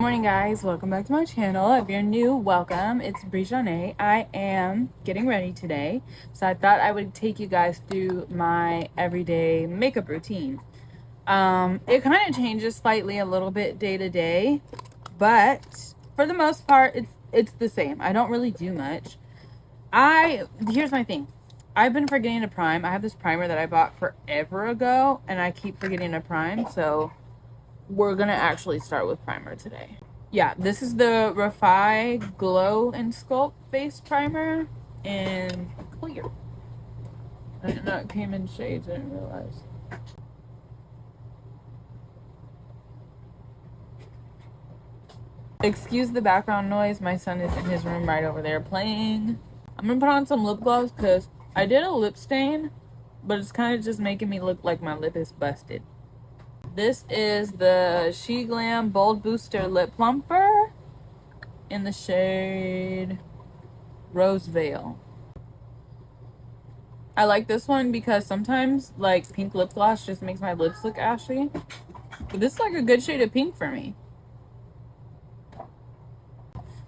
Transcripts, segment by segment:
Morning guys, welcome back to my channel. If you're new, welcome. It's Brijanne. I am getting ready today, so I thought I would take you guys through my everyday makeup routine. It kind of changes slightly a little bit day to day, but for the most part it's the same. I don't really do much. Here's my thing. I've been forgetting to prime. I have this primer that I bought forever ago and I keep forgetting to prime, so we're gonna actually start with primer today. Yeah, this is the Refi Glow and Sculpt Face Primer in clear. I didn't know it came in shades, I didn't realize. Excuse the background noise, my son is in his room right over there playing. I'm gonna put on some lip gloss because I did a lip stain, but it's kind of just making me look like my lip is busted. This is the Glam Bold Booster Lip Plumper in the shade Rose Veil. I like this one because sometimes like pink lip gloss just makes my lips look ashy, but this is like a good shade of pink for me.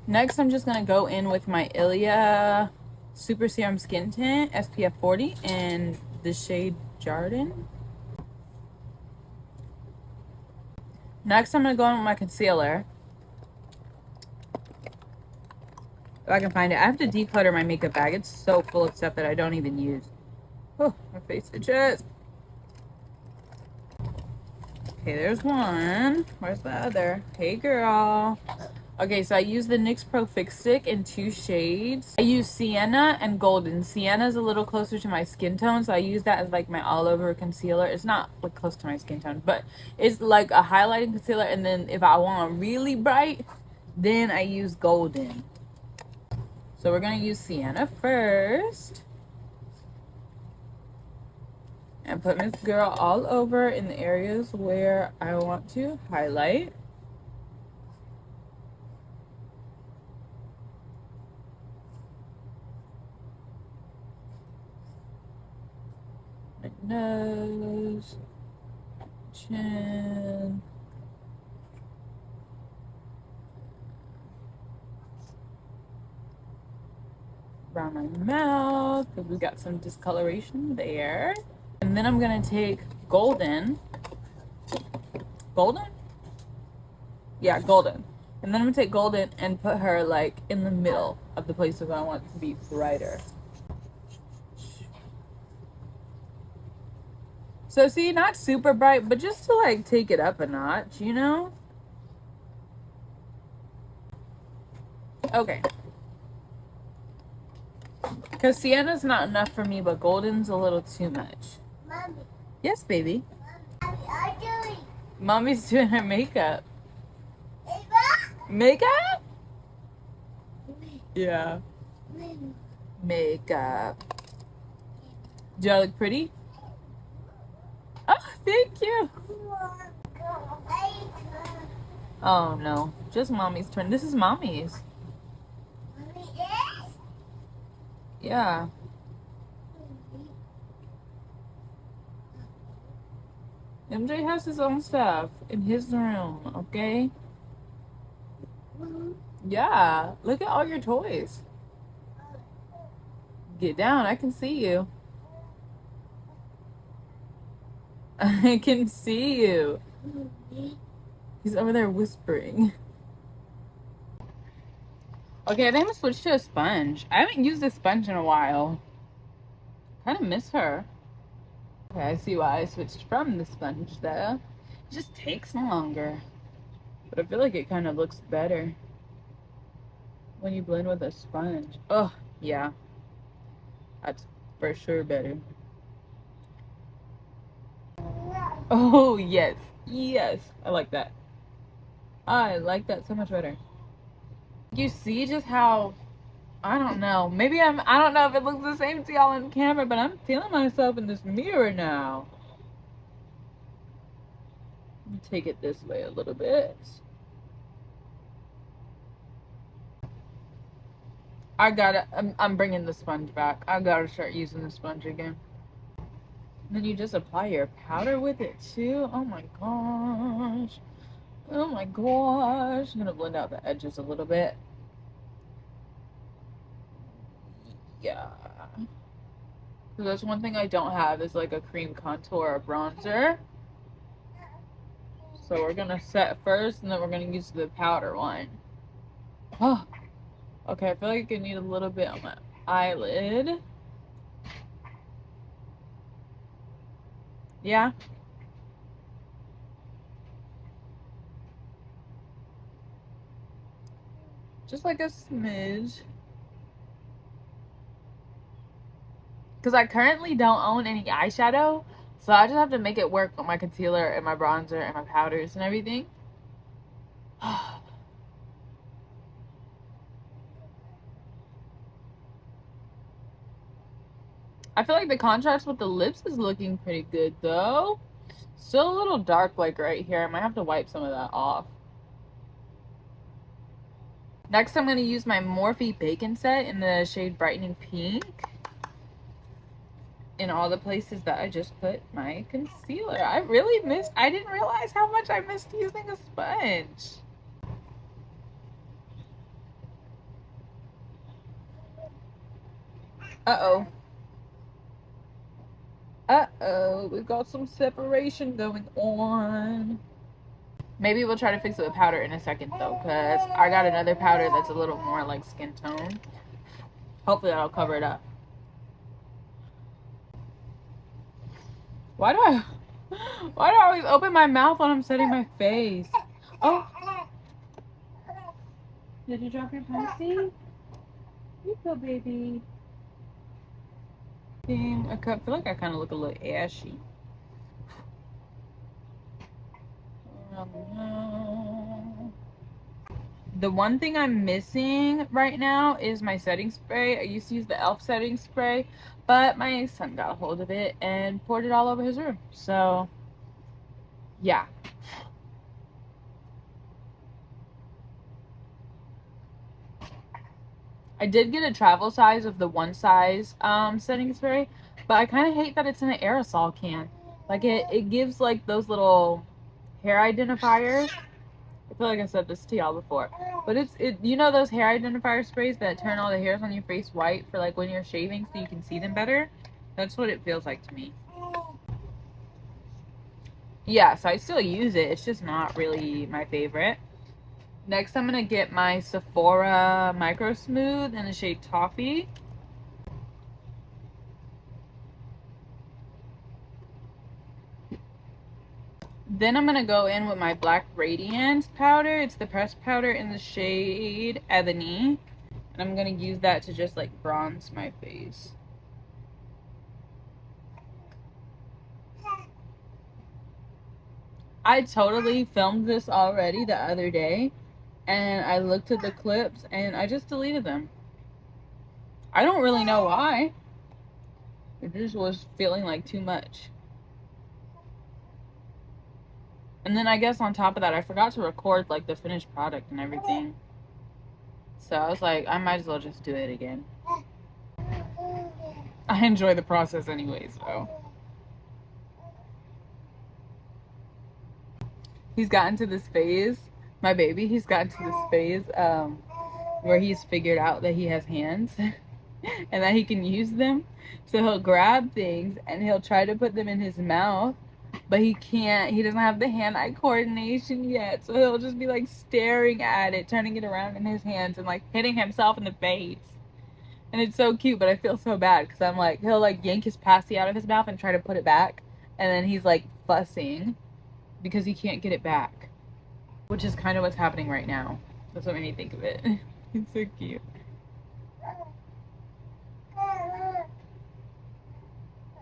Next, I'm just gonna go in with my Ilia Super Serum Skin Tint SPF 40 in the shade Jardin. Next, I'm gonna go in with my concealer. If I can find it. I have to declutter my makeup bag. It's so full of stuff that I don't even use. Oh, my face itches. Okay, there's one. Where's the other? Hey, girl. Okay, so I use the NYX Pro Fix Stick in 2 shades. I use Sienna and Golden. Sienna is a little closer to my skin tone, so I use that as like my all-over concealer. It's not like close to my skin tone, but it's like a highlighting concealer. And then if I want really bright, then I use Golden. So we're gonna use Sienna first. And put this girl all over in the areas where I want to highlight. My nose, chin. Around my mouth, because we got some discoloration there. And then I'm gonna take Golden. Golden? Yeah, Golden. And then I'm gonna take Golden and put her like in the middle of the places I want to be brighter. So see, not super bright, but just to like take it up a notch, you know? Okay. Because Sienna's not enough for me, but Golden's a little too much. Mommy. Yes, baby. Mommy, Mommy's doing her makeup. Makeup? Yeah. Makeup. Do I look pretty? Oh, thank you. Oh no, just Mommy's turn. This is Mommy's. Yeah. MJ has his own stuff in his room, okay? Yeah. Look at all your toys. Get down. I can see you. I can see you. He's over there whispering. Okay, I think I'm gonna switch to a sponge. I haven't used a sponge in a while. Kind of miss her. Okay, I see why I switched from the sponge though. It just takes longer. But I feel like it kind of looks better when you blend with a sponge. Oh, yeah. That's for sure better. Oh, yes. Yes. I like that. I like that so much better. You see just how, I don't know. Maybe I don't know if it looks the same to y'all on camera, but I'm feeling myself in this mirror now. Let me take it this way a little bit. I'm bringing the sponge back. I gotta start using the sponge again. And then you just apply your powder with it too. Oh my gosh. Oh my gosh. I'm gonna blend out the edges a little bit. Yeah. So that's one thing I don't have is like a cream contour or bronzer. So we're gonna set first and then we're gonna use the powder one. Oh, okay, I feel like I need a little bit on my eyelid. Yeah. Just like a smidge. Because I currently don't own any eyeshadow. So I just have to make it work with my concealer and my bronzer and my powders and everything. I feel like the contrast with the lips is looking pretty good though. Still a little dark like right here. I might have to wipe some of that off. Next I'm going to use my Morphe Bacon Set in the shade Brightening Pink. In all the places that I just put my concealer. I didn't realize how much I missed using a sponge. Uh-oh. Uh-oh, we've got some separation going on. Maybe we'll try to fix it with powder in a second though, because I got another powder that's a little more like skin tone. Hopefully that'll cover it up. Why do I always open my mouth when I'm setting my face? Oh. Did you drop your pussy? You go, baby. I feel like I kind of look a little ashy. The one thing I'm missing right now is my setting spray. I used to use the e.l.f. setting spray, but my son got a hold of it and poured it all over his room. So, yeah. I did get a travel size of the one size setting spray, but I kind of hate that it's in an aerosol can. Like it gives like those little hair identifiers. I feel like I said this to y'all before, but you know those hair identifier sprays that turn all the hairs on your face white for like when you're shaving so you can see them better? That's what it feels like to me. Yeah, so I still use it. It's just not really my favorite. Next, I'm gonna get my Sephora Micro Smooth in the shade Toffee. Then I'm gonna go in with my Black Radiance powder. It's the pressed powder in the shade Ebony. And I'm gonna use that to just like bronze my face. I totally filmed this already the other day. And I looked at the clips and I just deleted them. I don't really know why. It just was feeling like too much. And then I guess on top of that, I forgot to record like the finished product and everything. So I was like, I might as well just do it again. I enjoy the process anyway, so. He's gotten to this phase, my baby, he's gotten to this phase where he's figured out that he has hands and that he can use them. So he'll grab things and he'll try to put them in his mouth, but he can't. He doesn't have the hand-eye coordination yet. So he'll just be like staring at it, turning it around in his hands and like hitting himself in the face. And it's so cute, but I feel so bad because I'm like, he'll like yank his passy out of his mouth and try to put it back. And then he's like fussing because he can't get it back, which is kind of what's happening right now. That's what made me think of it. It's so cute.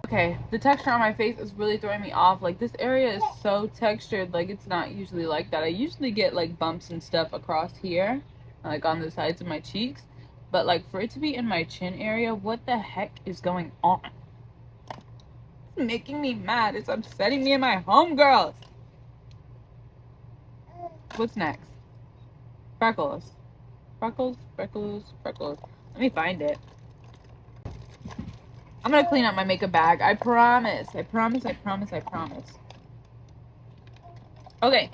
Okay, the texture on my face is really throwing me off. Like this area is so textured, like it's not usually like that. I usually get like bumps and stuff across here, like on the sides of my cheeks. But like for it to be in my chin area, what the heck is going on? It's making me mad. It's upsetting me and my homegirls. What's next? Freckles. Freckles, freckles, freckles. Let me find it. I'm gonna clean up my makeup bag. I promise. I promise, I promise, I promise. Okay.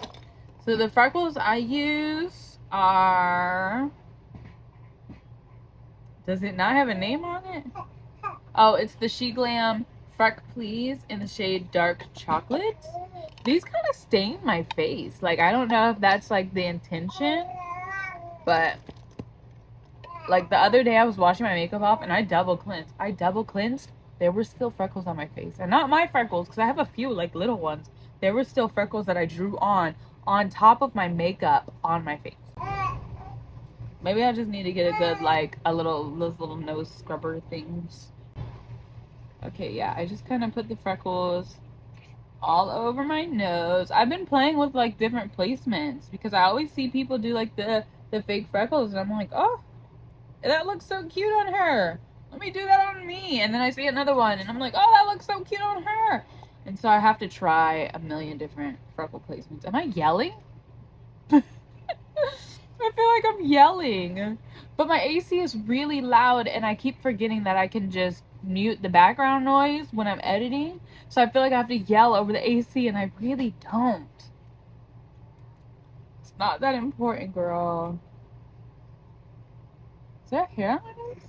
So the freckles I use are... Does it not have a name on it? Oh, it's the Glam Freck Please in the shade Dark Chocolate. These kind of stain my face. Like, I don't know if that's like the intention, but like the other day I was washing my makeup off and I double cleansed. There were still freckles on my face. And not my freckles, because I have a few like little ones. There were still freckles that I drew on top of my makeup on my face. Maybe I just need to get a good, like, those little nose scrubber things. Okay, yeah, I just kind of put the freckles all over my nose. I've been playing with, like, different placements because I always see people do, like, the fake freckles, and I'm like, oh, that looks so cute on her. Let me do that on me. And then I see another one, and I'm like, oh, that looks so cute on her. And so I have to try a million different freckle placements. Am I yelling? I feel like I'm yelling. But my AC is really loud, and I keep forgetting that I can just mute the background noise when I'm editing. So I feel like I have to yell over the AC, and I really don't. It's not that important, girl. Is there hair on my nose?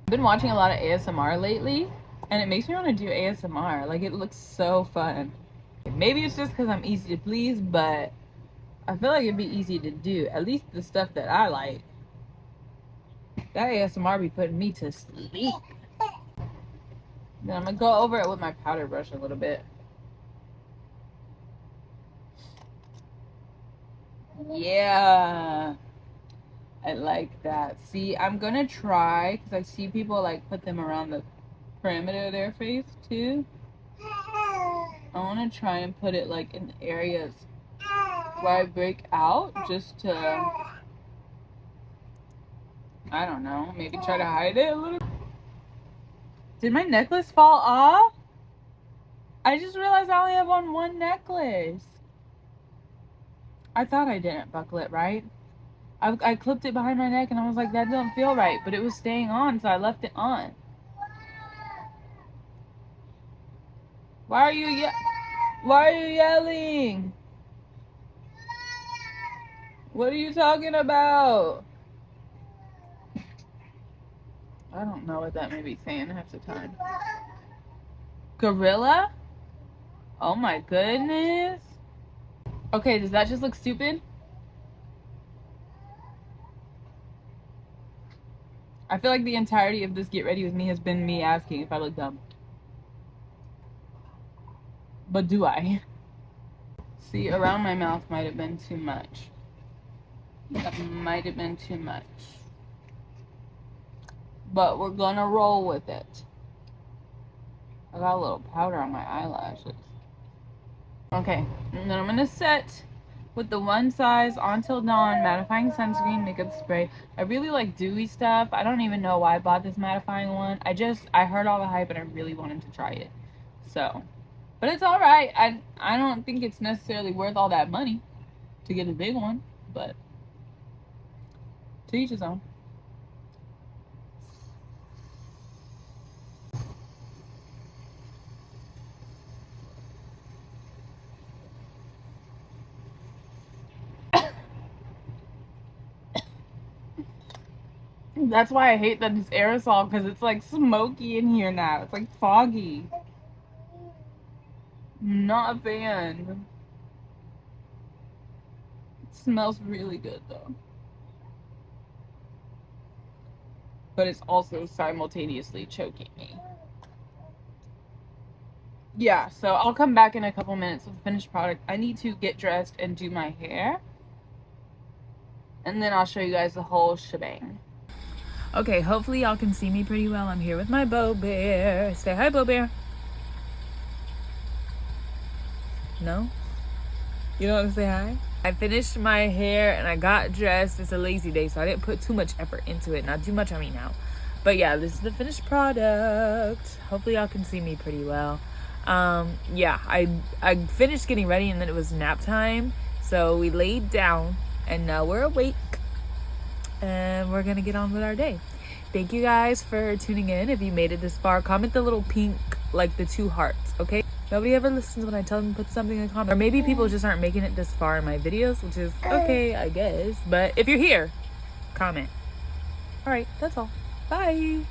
I've been watching a lot of ASMR lately, and it makes me want to do ASMR. Like, it looks so fun. Maybe it's just because I'm easy to please, but I feel like it'd be easy to do. At least the stuff that I like. That ASMR be putting me to sleep. Then I'm going to go over it with my powder brush a little bit. Yeah. I like that. See, I'm going to try, because I see people, like, put them around the perimeter of their face, too. I want to try and put it, like, in areas where I break out, just to, I don't know, maybe try to hide it a little. Did my necklace fall off? I just realized I only have on one necklace. I thought I didn't buckle it right. I clipped it behind my neck and I was like, that doesn't feel right, but it was staying on, so I left it on. Why are you yelling? What are you talking about? I don't know what that may be saying half the time. Gorilla? Oh my goodness. Okay, does that just look stupid? I feel like the entirety of this Get Ready With Me has been me asking if I look dumb. But do I? See, around my mouth might have been too much. That might have been too much. But we're gonna roll with it. I got a little powder on my eyelashes. Okay, and then I'm gonna set with the One Size Until Dawn mattifying sunscreen makeup spray. I really like dewy stuff. I don't even know why I bought this mattifying one. I heard all the hype and I really wanted to try it. So, but it's all right. I don't think it's necessarily worth all that money to get a big one, but to each his own. That's why I hate that it's aerosol, because it's like smoky in here now. It's like foggy. Not a fan. It smells really good though. But it's also simultaneously choking me. Yeah, so I'll come back in a couple minutes with the finished product. I need to get dressed and do my hair. And then I'll show you guys the whole shebang. Okay, hopefully y'all can see me pretty well. I'm here with my Bo Bear. Say hi, Bo Bear. No? You don't want to say hi? I finished my hair and I got dressed. It's a lazy day, so I didn't put too much effort into it. Not too much on me now. But yeah, this is the finished product. Hopefully y'all can see me pretty well. Yeah, I finished getting ready and then it was nap time. So we laid down and now we're awake. And we're gonna get on with our day. Thank you guys for tuning in. If you made it this far, comment the little pink, like the 2 hearts, okay? Nobody ever listens when I tell them to put something in the comment. Or maybe people just aren't making it this far in my videos, which is okay, I guess. But if you're here, comment. All right, that's all. Bye.